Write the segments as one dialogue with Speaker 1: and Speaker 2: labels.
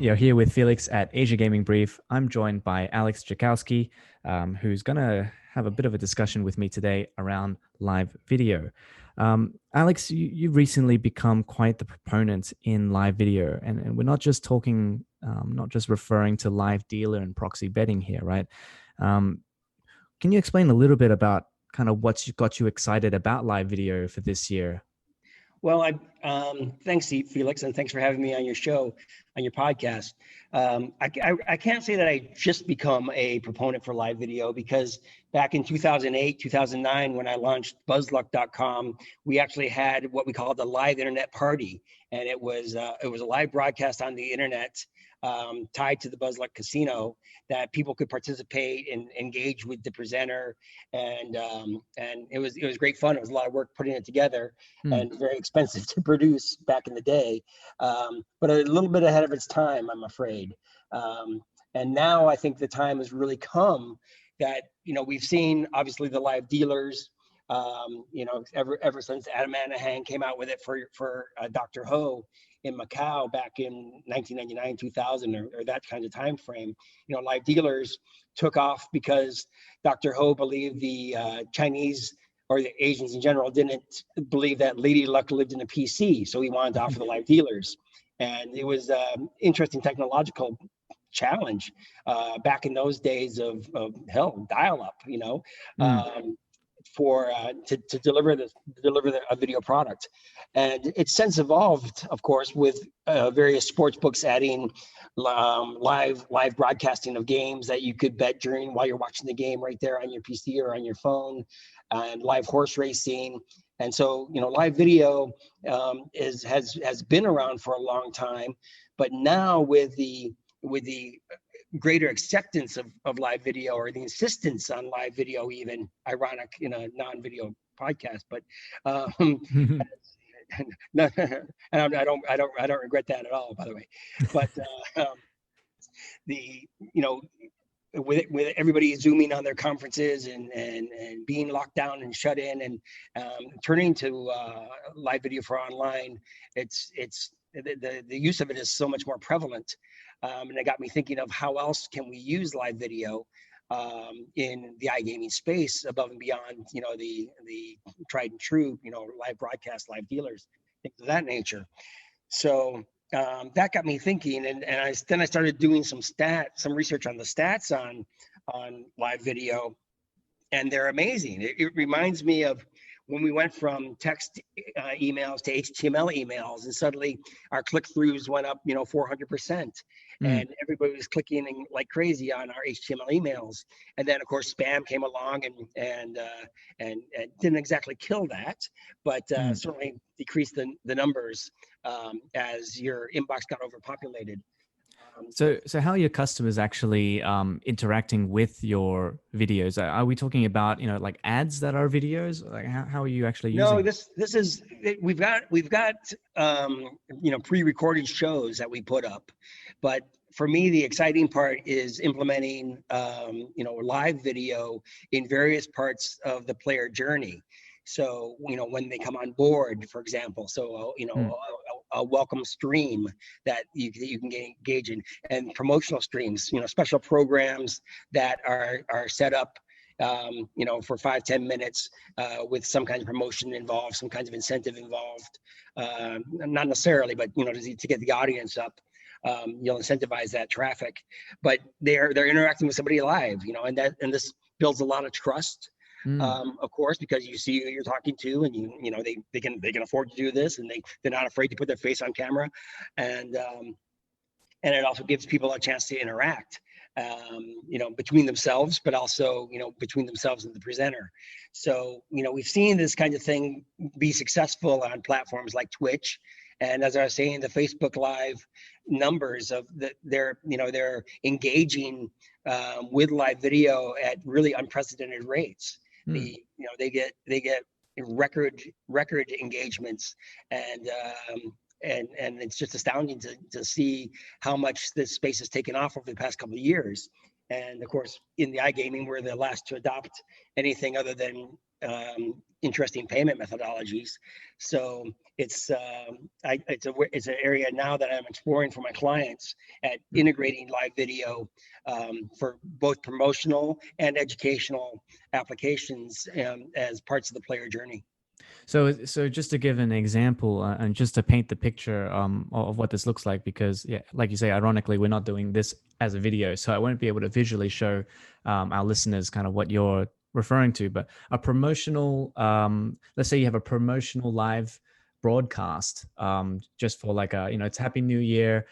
Speaker 1: You're here with Felix at Asia Gaming Brief. I'm joined by Alex Czajkowski, who's going to have a bit of a discussion with me today around live video. Alex, you've recently become quite the proponent in live video, and we're not just talking, not just referring to live dealer and proxy betting here, right? Can you explain a little bit about kind of what's got you excited about live video for this year?
Speaker 2: Well, thanks, Felix, and thanks for having me on your show, on your podcast. I can't say that I just become a proponent for live video, because back in 2008, 2009, when I launched buzzluck.com, we actually had what we called the live internet party. And it was a live broadcast on the internet tied to the BuzzLuck Casino that people could participate and engage with the presenter, and it was great fun. It was a lot of work putting it together, and very expensive to produce back in the day, but a little bit ahead of its time, I'm afraid. And now I think the time has really come that we've seen obviously the live dealers. Ever since Adam Anahan came out with it for Dr. Ho in Macau back in 1999, 2000, or that kind of time frame, live dealers took off because Dr. Ho believed the Chinese or the Asians in general didn't believe that Lady Luck lived in a PC, so he wanted to offer the live dealers, and it was an interesting technological challenge back in those days of dial-up, to deliver a video product. And it's since evolved, of course, with various sports books adding live broadcasting of games that you could bet while you're watching the game right there on your PC or on your phone, and live horse racing. And so live video has been around for a long time, but now with the greater acceptance of live video, or the insistence on live video, even ironic in a non-video podcast, but and I don't regret that at all, by the way. But with everybody zooming on their conferences and being locked down and shut in, and turning to live video for online, it's the use of it is so much more prevalent. And it got me thinking of how else can we use live video in the iGaming space above and beyond, the tried and true, live broadcast, live dealers, things of that nature. So that got me thinking, and then I started doing some research on the stats on live video, and they're amazing. It reminds me of when we went from text emails to HTML emails, and suddenly our click-throughs went up, 400%, and everybody was clicking like crazy on our HTML emails. And then, of course, spam came along and didn't exactly kill that, but certainly decreased the numbers as your inbox got overpopulated.
Speaker 1: So how are your customers actually interacting with your videos? Are we talking about like ads that are videos? Like how are you actually using?
Speaker 2: No, this is we've got pre-recorded shows that we put up, but for me the exciting part is implementing live video in various parts of the player journey. So when they come on board, for example, so a welcome stream that you can engage in, and promotional streams, special programs that are set up for 5-10 minutes with some kind of promotion involved, some kinds of incentive involved, not necessarily, but to get the audience up. You'll incentivize that traffic, but they're interacting with somebody live, and this builds a lot of trust. Of course, because you see who you're talking to, and they can afford to do this, and they're not afraid to put their face on camera, and it also gives people a chance to interact, between themselves, but also between themselves and the presenter. So we've seen this kind of thing be successful on platforms like Twitch, and as I was saying, the Facebook Live numbers of they're engaging with live video at really unprecedented rates. They get record engagements, and it's just astounding to see how much this space has taken off over the past couple of years. And of course, in the iGaming, we're the last to adopt anything other than interesting payment methodologies. So it's an area now that I'm exploring for my clients at integrating live video for both promotional and educational applications as parts of the player journey.
Speaker 1: So just to give an example and just to paint the picture of what this looks like, because yeah, like you say, ironically, we're not doing this as a video, so I won't be able to visually show our listeners kind of what you're referring to. But a promotional, let's say you have a promotional live broadcast, just for like it's Happy New Year.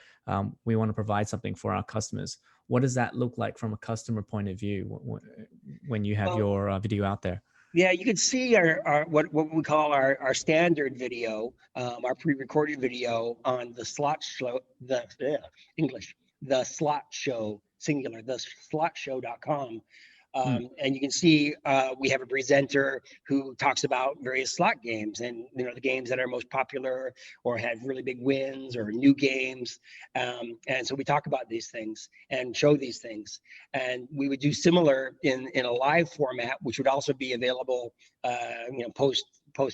Speaker 1: We want to provide something for our customers. What does that look like from a customer point of view when you have your video out there?
Speaker 2: Yeah, you can see our what we call our standard video, our pre-recorded video on the slot show, English, the slot show, singular, the slotshow.com. And you can see we have a presenter who talks about various slot games and the games that are most popular or had really big wins or new games. And so we talk about these things and show these things. And we would do similar in a live format, which would also be available, post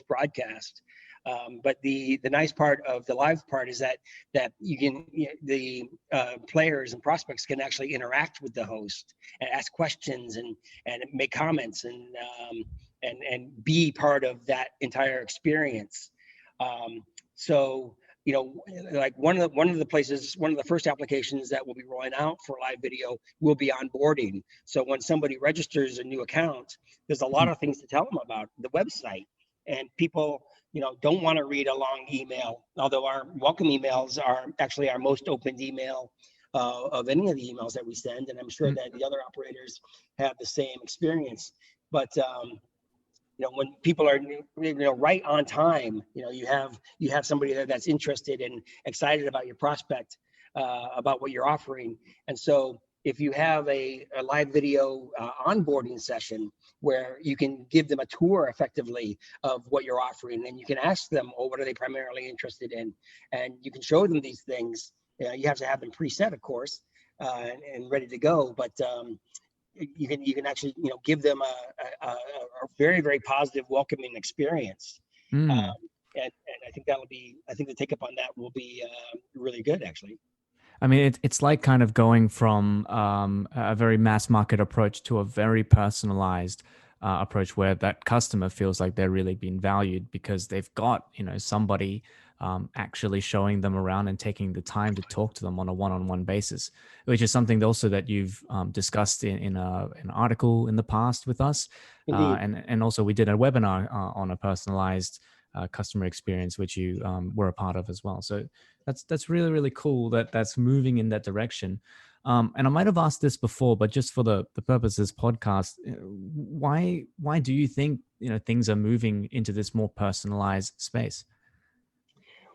Speaker 2: broadcast. But the nice part of the live part is that you can the players and prospects can actually interact with the host and ask questions and make comments and be part of that entire experience. So like one of the first applications that we'll be rolling out for live video will be onboarding. So when somebody registers a new account, there's a lot of things to tell them about the website, and people don't want to read a long email, although our welcome emails are actually our most opened email of any of the emails that we send, and I'm sure that the other operators have the same experience. But when people are right on time, you have somebody there that's interested and excited about your prospect, about what you're offering. And so if you have a live video onboarding session where you can give them a tour effectively of what you're offering, and you can ask them, what are they primarily interested in, and you can show them these things. You have to have them preset, of course, and ready to go, but you can actually give them a very, very positive, welcoming experience. And I think the take up on that will be really good, actually.
Speaker 1: I mean, it's like kind of going from a very mass market approach to a very personalized approach where that customer feels like they're really being valued because they've got, somebody actually showing them around and taking the time to talk to them on a one-on-one basis, which is something also that you've discussed in an article in the past with us. And also we did a webinar on a personalized customer experience, which you were a part of as well. So that's really, really cool that's moving in that direction. And I might have asked this before, but just for the purpose of this podcast, why do you think things are moving into this more personalized space?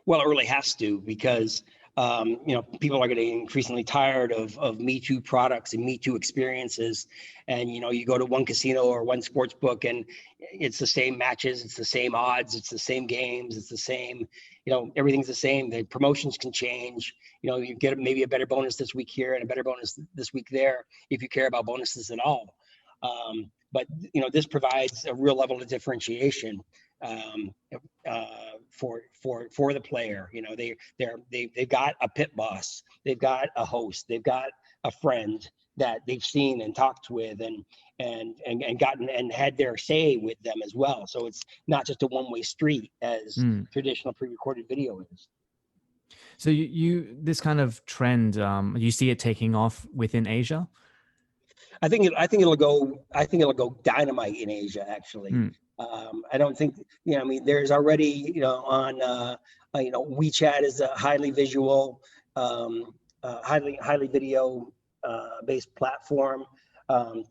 Speaker 2: Well, it really has to, because people are getting increasingly tired of Me Too products and Me Too experiences. And you go to one casino or one sports book, and it's the same matches, it's the same odds, it's the same games, it's the same. Everything's the same. The promotions can change. You get maybe a better bonus this week here and a better bonus this week there, if you care about bonuses at all. But this provides a real level of differentiation for the player. They've got a pit boss, they've got a host, they've got a friend that they've seen and talked with and gotten and had their say with them as well. So it's not just a one-way street as traditional pre-recorded video is.
Speaker 1: So you this kind of trend, you see it taking off within Asia?
Speaker 2: I think it'll go dynamite in Asia, actually. I don't think, there's already, on, WeChat is a highly visual, highly video based platform.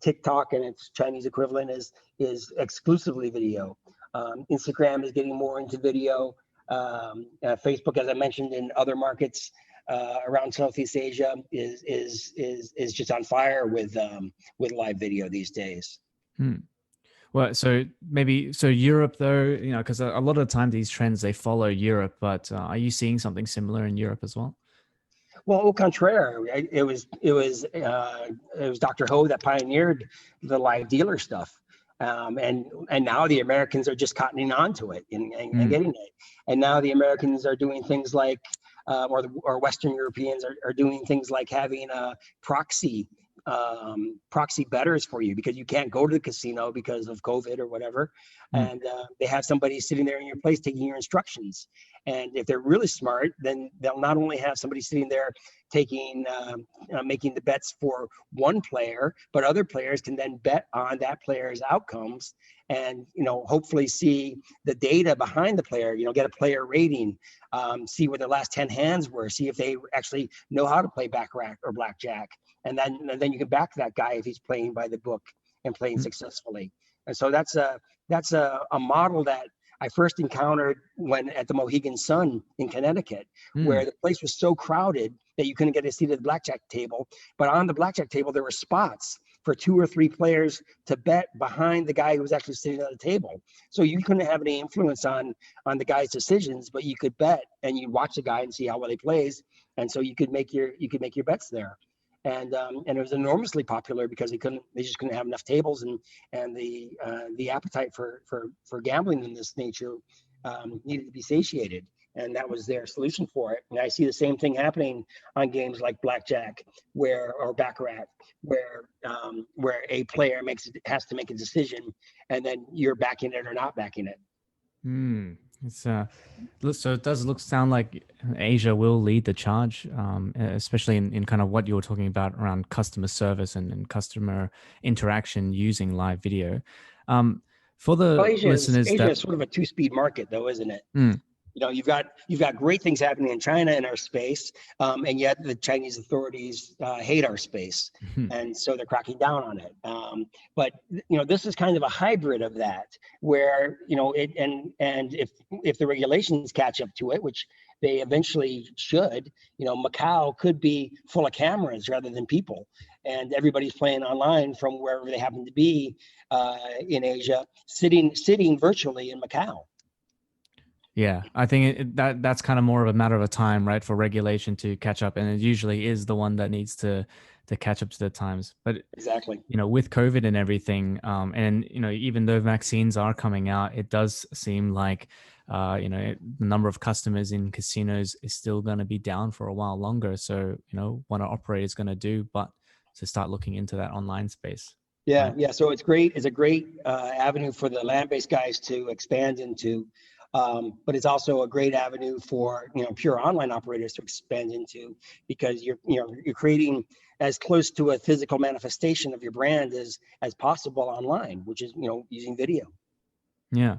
Speaker 2: TikTok and its Chinese equivalent is exclusively video. Instagram is getting more into video. Facebook, as I mentioned, in other markets around Southeast Asia is just on fire with live video these days.
Speaker 1: Well, so Europe though, because a lot of the time these trends, they follow Europe, but are you seeing something similar in Europe as well?
Speaker 2: Well, au contraire, it was Dr. Ho that pioneered the live dealer stuff, and now the Americans are just cottoning on to it and
Speaker 1: Mm,
Speaker 2: getting it, and now the Americans are doing things like, or Western Europeans are doing things like having a proxy bettors for you because you can't go to the casino because of COVID or whatever,
Speaker 1: mm,
Speaker 2: and they have somebody sitting there in your place taking your instructions. And if they're really smart, then they'll not only have somebody sitting there taking making the bets for one player, but other players can then bet on that player's outcomes and hopefully see the data behind the player. Get a player rating, see what their last 10 hands were, see if they actually know how to play baccarat or blackjack, and then you can back that guy if he's playing by the book and playing
Speaker 1: mm,
Speaker 2: successfully. And so that's a model that I first encountered when at the Mohegan Sun in Connecticut, where
Speaker 1: mm.
Speaker 2: the place was so crowded that you couldn't get a seat at the blackjack table. But on the blackjack table, there were spots for 2 or 3 players to bet behind the guy who was actually sitting at the table. So you couldn't have any influence on the guy's decisions, but you could bet and you watch the guy and see how well he plays, and so you could make your bets there. And it was enormously popular because they just couldn't have enough tables, and the appetite for gambling in this nature needed to be satiated, and that was their solution for it. And I see the same thing happening on games like blackjack, or baccarat, where a player has to make a decision, and then you're backing it or not backing it.
Speaker 1: Mm. It's so it does sound like Asia will lead the charge, especially in kind of what you were talking about around customer service and customer interaction using live video. Um, for
Speaker 2: Well,
Speaker 1: the
Speaker 2: Asia is
Speaker 1: listeners
Speaker 2: Asia
Speaker 1: that,
Speaker 2: is sort of a two-speed market, though, isn't it?
Speaker 1: mm,
Speaker 2: You've got great things happening in China in our space, and yet the Chinese authorities hate our space, and so they're cracking down on it. But this is kind of a hybrid of that, where it and if the regulations catch up to it, which they eventually should, Macau could be full of cameras rather than people, and everybody's playing online from wherever they happen to be in Asia, sitting virtually in Macau.
Speaker 1: yeah, I think that's kind of more of a matter of a time, right, for regulation to catch up, and it usually is the one that needs to catch up to the times. But
Speaker 2: Exactly.
Speaker 1: with COVID and everything, and even though vaccines are coming out, it does seem like the number of customers in casinos is still going to be down for a while longer. So what an operator is going to do, but to start looking into that online space,
Speaker 2: Yeah,
Speaker 1: right?
Speaker 2: yeah. So it's great. It's a great avenue for the land-based guys to expand into, but it's also a great avenue for pure online operators to expand into, because you're creating as close to a physical manifestation of your brand as possible online, which is using video.
Speaker 1: Yeah.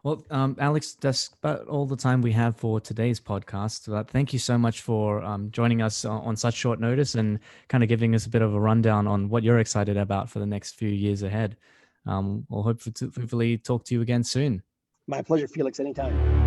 Speaker 1: Well, Alex, that's about all the time we have for today's podcast. But thank you so much for joining us on such short notice and kind of giving us a bit of a rundown on what you're excited about for the next few years ahead. We'll hopefully talk to you again soon.
Speaker 2: My pleasure, Felix. Anytime.